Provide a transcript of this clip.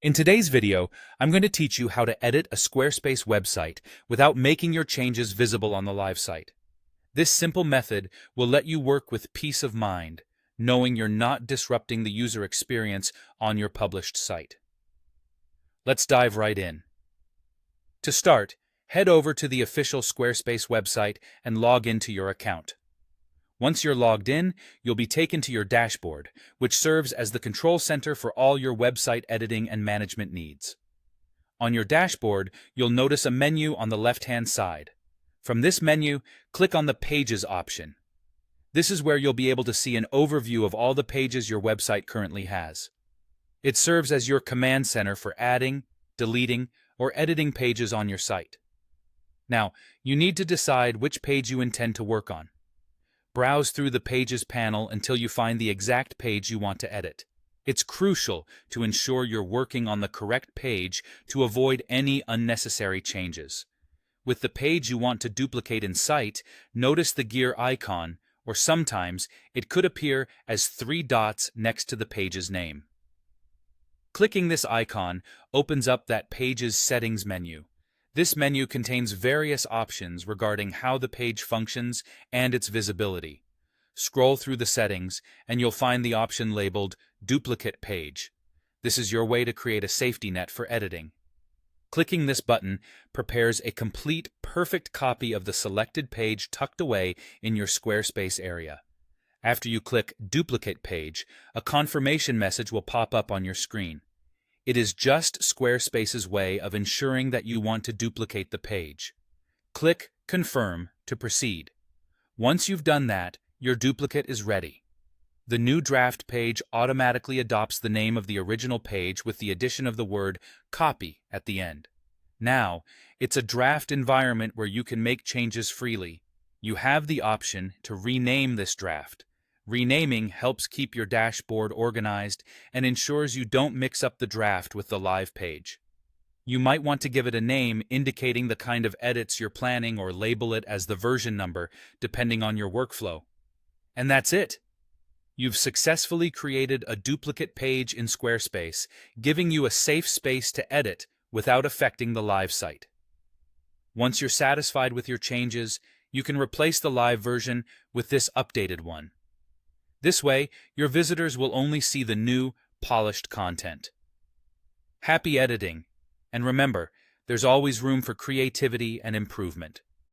In today's video, I'm going to teach you how to edit a Squarespace website without making your changes visible on the live site. This simple method will let you work with peace of mind, knowing you're not disrupting the user experience on your published site. Let's dive right in. To start, head over to the official Squarespace website and log into your account. Once you're logged in, you'll be taken to your dashboard, which serves as the control center for all your website editing and management needs. On your dashboard, you'll notice a menu on the left-hand side. From this menu, click on the Pages option. This is where you'll be able to see an overview of all the pages your website currently has. It serves as your command center for adding, deleting, or editing pages on your site. Now, you need to decide which page you intend to work on. Browse through the Pages panel until you find the exact page you want to edit. It's crucial to ensure you're working on the correct page to avoid any unnecessary changes. With the page you want to duplicate in sight, notice the gear icon, or sometimes it could appear as 3 dots next to the page's name. Clicking this icon opens up that page's settings menu. This menu contains various options regarding how the page functions and its visibility. Scroll through the settings and you'll find the option labeled Duplicate Page. This is your way to create a safety net for editing. Clicking this button prepares a complete, perfect copy of the selected page tucked away in your Squarespace area. After you click Duplicate Page, a confirmation message will pop up on your screen. It is just Squarespace's way of ensuring that you want to duplicate the page. Click Confirm to proceed. Once you've done that, your duplicate is ready. The new draft page automatically adopts the name of the original page with the addition of the word Copy at the end. Now, it's a draft environment where you can make changes freely. You have the option to rename this draft. Renaming helps keep your dashboard organized and ensures you don't mix up the draft with the live page. You might want to give it a name indicating the kind of edits you're planning or label it as the version number, depending on your workflow. And that's it. You've successfully created a duplicate page in Squarespace, giving you a safe space to edit without affecting the live site. Once you're satisfied with your changes, you can replace the live version with this updated one. This way, your visitors will only see the new, polished content. Happy editing, and remember, there's always room for creativity and improvement.